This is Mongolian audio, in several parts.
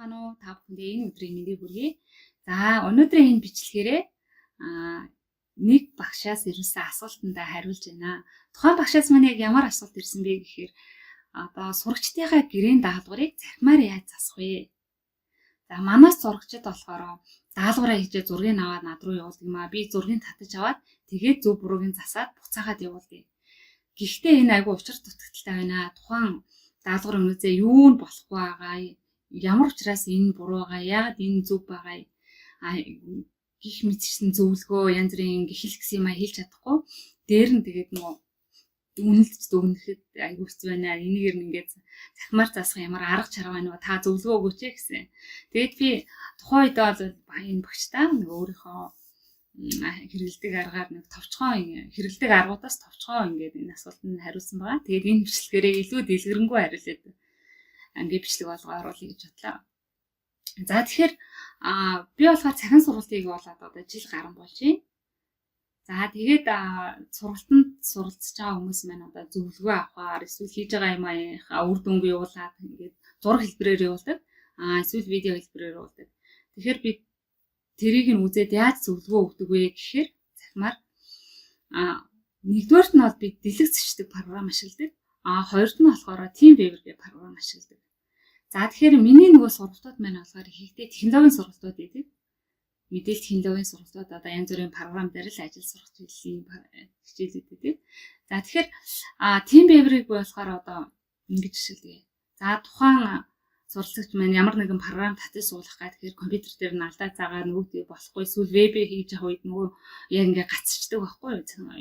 Сайн уу? Та бүхэндээ энэ өдрийн мэндийг хүргэе. За, өнөөдрийн энэ бичлэгээрээ нэг багшаас ирсэн асуултандаа хариулж байна. Тухайн багшаас маань яг ямар асуулт ирсэн бэ гэхээр одоо сурагчдынхаа гэрээний даалгаврыг захимаар яаж засах вэ? За, манаас зурагчид болохоор даалгавраа хийжээ зургийг аваад над руу явуулдаг юм аа. Би зургийг татаж аваад тэгээд зөв бурууг нь засаад буцаагаад явуулдаг. Гэхдээ энэ айгүй учир дутагдaltaй байна. Тухайн даалгаврын үнэзээ юу нь болохгүй байгаа. Ямар учраас энэ буруу байгаа, яагаад энэ зөв байгаа гих мэтчсэн зөвлөгөө янз бүрийн гихэл гэсэн юм хэлж чадахгүй. Дээр нь тэгээд нөгөө үнэлж дүгнэхэд айгүй хэцүү байна. Энийгээр нь ингээд захимаар засах ямар арга чарга байна вэ? Та зөвлөгөө өгөөч гэсэн. Тэгээд би тухайн үед бол энэ багштай нөгөө өөрийнхөө хэрэгэлдэг аргаар нэг товчхон хэрэгэлдэг аргуудаас товчхон ингээд энэ асуултанд хариулсан байгаа. Тэгээд энэ бичлэгээрээ илүү дэлгэрэнгүй хариулээд ингээд бичлэг болгоо оруулъя гэж бодлоо. За тэгэхээр би болохоор цахим сургалтыг болоод одоо жил гарсан болж байна. За тэгээд сургалтанд суралцж байгаа хүмүүс маань одоо зөвлөгөө авахаар эсвэл хийж байгаа юмаа үр дүнг явуулаад ингээд зураг хэлбэрээр явуулдаг. Эсвэл видео хэлбэрээр явуулдаг. Тэгэхээр би тэрийг нь үзээд яаж зөвлөгөө өгдөг вэ гэхээр захимаар нэгдүгээрт нь бол би дэлгэц зэчдэг програм ашигладаг. Хоёрт нь болохоор TeamViewer гэх програм ашигладаг. За тэгэхээр миний нөгөө сургалтууд маань болохоор ихэнхдээ технологийн сургалтууд байдаг. Мэдээлэл технологийн сургалтууд одоо янз бүрийн програм дээр л ажил сурах хичээлүүд байдаг. За тэгэхээр TeamViewer-ыг болохоор одоо ингэж ашигладаг. За тухайн суралцагч маань ямар нэгэн програм татаж суулгах гэх тэгэхээр компьютер дээр нь алдаа цагаар нөгөөдөө болохгүй эсвэл вебээр хийж явах үед нөгөө яг ингээ гацчихдаг байхгүй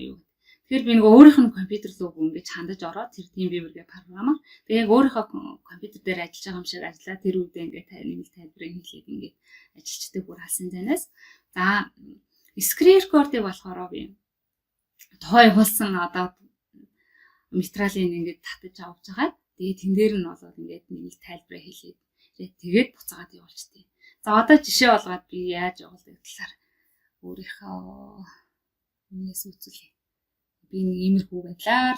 юу. Тэгэхээр би нөгөө өөрийнх нь компьютер руу ингэж хандаж ороод тэр TeamViewer гэх програмаар тэгээ яг өөрийнхөө компьютер дээр ажиллаж байгаа юм шиг ажиллаа тэр үедээ ингээ нэмэлт тайлбарыг хийлээд ингээ ажиллаждаг бүр алсын зайнаас. За screen record-ыг болохоор би тухайн явуулсан одоо материалыг ингээ татаж авч байгаа. Тэгээ тэн дээр нь бол ингээд нэмэлт тайлбараа хийлээд тэгээд буцаагаад явуулчихтыг. За одоо жишээ болгоод би яаж явуулдаг талаар өөрийнхөө үнээс үзүүлье. Би нэг иймэрхүү байдлаар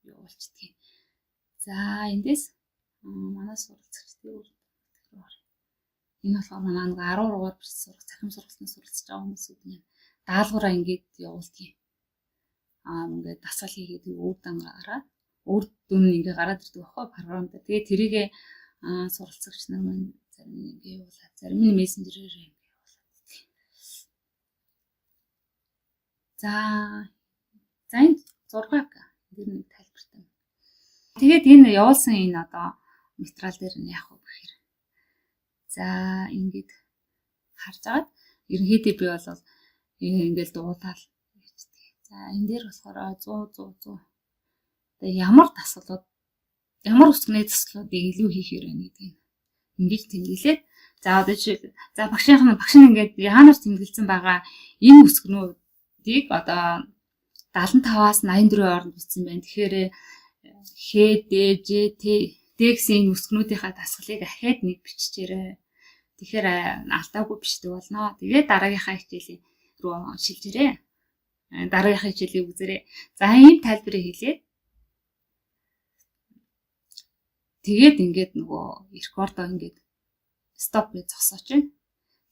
явуулчихтыг. За эндээс манай суралцагчдын үр дүн. Энэ болохоор манай нэг 10 дугаар сурах цахим сургалтын суралцж байгаа хүмүүсүүд нь даалгавраа ингээд явуулдаг. Ингээд дасгал хийгээд үр дүн гараад үр дүн ингээ гараад ирдэг байхгүй програм дээр. Тэгээ тэрийгэ суралцагч нар маань зарим нь ингээ явуулаад зарим нь мессенжерээр ингээ явуулаад. За энэ 6-аг дээр нэг тайлбартай. Тэгээд энэ явуулсан энэ одоо материал дээр нь яах вэ гэхээр за ингээд харж агаад ерөнхийдөө би бол ингээл дуулаад хийдэг. За энэ дээр болохоор 100 ямар дасгалууд ямар үсгний дасгалуудыг илүү хийхээр байна гэдгийг ингэж тэмдэглээд за одоо за багш нь ингээд яанаар тэмдэглэсэн байгаа энэ үсгнүүдийг одоо 75-аас 84 хооронд бичсэн байна. Тэгэхээр Х, Д, Ж, Т гэсэн үсгнүүдийнхаа дасгалыг ахаад нэг биччихээрэй. Тэгэхээр алдаагүй бичдэг болно. Тэгээд дараагийнхаа хичээлийн рүү шилжээрэй. Дараагийнхаа хичээлийг үзээрэй. За ийм тайлбарыг хийлээд тэгээд ингээд нөгөө рекордоо ингээд стоп гэж зогсооч байна.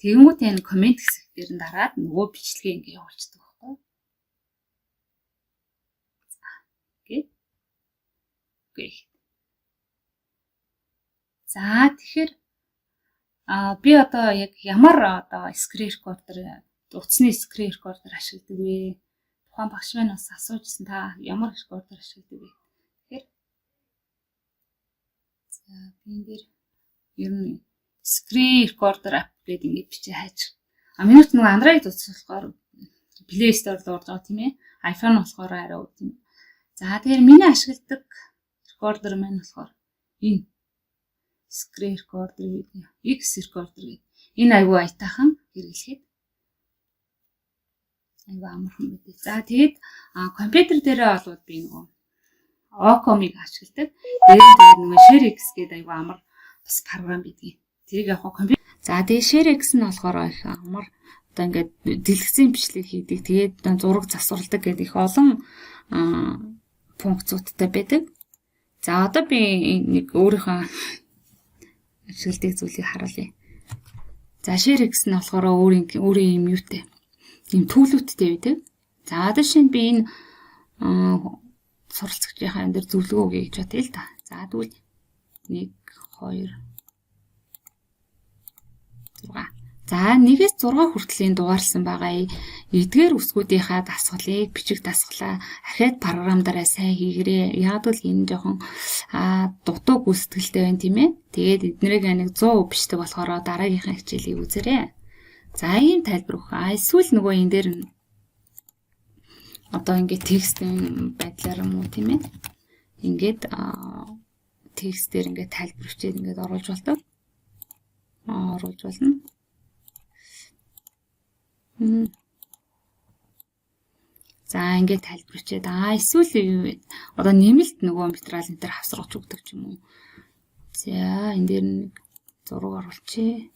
Тэгэнгүүт энэ комент хэсэг дээр нь дараад нөгөө бичлэгээ ингээд явуулчихдаг байхгүй. Окей. За тэгэхээр би одоо яг ямар одоо screen recorder утасны screen recorder ашигладаг вэ? Тухайн багш маань бас асуужсэн та ямар recorder ашигладаг вэ? Тэгэхээр за би энэ дээр ер нь screen recorder app гэдэг ингэ бичиж хайж. Минут нэг Android утас болохоор Play Store руу орж байгаа тийм ээ. iPhone болохоор арай өөр тийм. За тэгэхээр миний ашигладаг recorder маань болохоор энэ screen recorder гэдэг X recorder гэдэг. Энэ айгүй аятайхан хэрэглэхэд айгүй амархан байдаг. За тэгээд компьютер дээрээ болоод би нөгөө Ocom-ыг ашигладаг. Дээр нь тэгээд нөгөө ShareX гэдэг айгүй амар бас програм байдаг. Тэрийг яг компьютер. За тэгээд ShareX нь болохоор их амар одоо ингээд дэлгэцийн бичлэг хийдэг. Тэгээд зураг засварладаг гэдэг их олон функцуудтай байдаг. За одоо би нэг өөрийнхөө ашигладаг зүйлийг харуулъя. За ShareX нь болохоор өөрийн юм юутэй. Ийм төлөвттэй байдаг. За одоо шинэ би энэ суралцагчийнхаа энэ дээр зөвлөгөө өгье гэж бодъё л да. За тэгвэл 1 2 6. За 1-ээс 6 хүртлийн дугаарлсан байгаа эдгээр үсгүүдийнхаа дасгалыг бичиг дасгалаа ахаад програмдараа сайн хийгэрээ. Яг л энэ жоохон дутуу гүйцэтгэлтэй байна тийм ээ. Тэгээд эднэрийг нэг 100% бичдэг болохоор дараагийнхаа хичээлийг үзээрэй. За ийм тайлбар өгөх. Эсвэл нөгөө энэ дээр нь одоо ингээд текстийн байдлаар юм уу тийм ээ. Ингээд текстээр ингээд тайлбар өчээд ингээд оруулж болдог. Оруулж болно. За ингээд тайлбар өчээд эсвэл юу вэ? Одоо нэмэлт нөгөө материал энэ төр хавсруулж өгдөг ч юм уу. За энэ дээр нэг зураг оруулчихъя.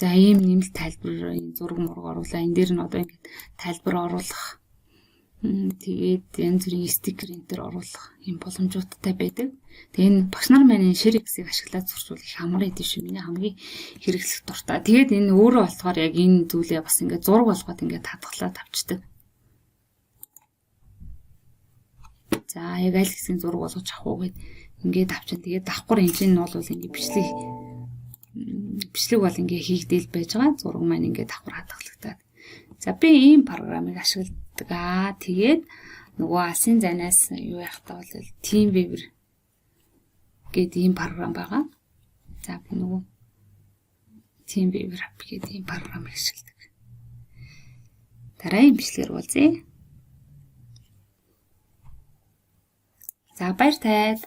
За ийм нэмэлт тайлбар зураг мураг оруулаа. Энэ дээр нь одоо ингээд тайлбар оруулах. Тэгээд янз бүрийн стикер энэ төр оруулах юм боломжуудтай байдаг. Тэгээ энэ багш нар маань ShareX-ийг ашиглаад зурчвал их амар идэв шүү. Миний хамгийн хэрэглэх дуртай. Тэгээд энэ өөрөө болохоор яг энэ зүйлээ бас ингээд зураг болгоод ингээд хадгалаад авчдаг. За яг аль хэсгийн зураг болгож авах уу гэд ингээд авчин. Тэгээд давхар энэ нь бол ингээд бичлэг бол ингээд хийгдээл байж байгаа. Зураг маань ингээд давхар хадгалагдаад. За би ийм програмыг ашигладаг. Тэгээд нөгөө алсын зайнаас юу яах таа бол TeamViewer гэдэг ийм програм байгаа. За би нөгөө TeamViewer app гэдэг ийм програмыг ашигладаг. Дараагийн бичлэгээр уулзъя. За баяр таад.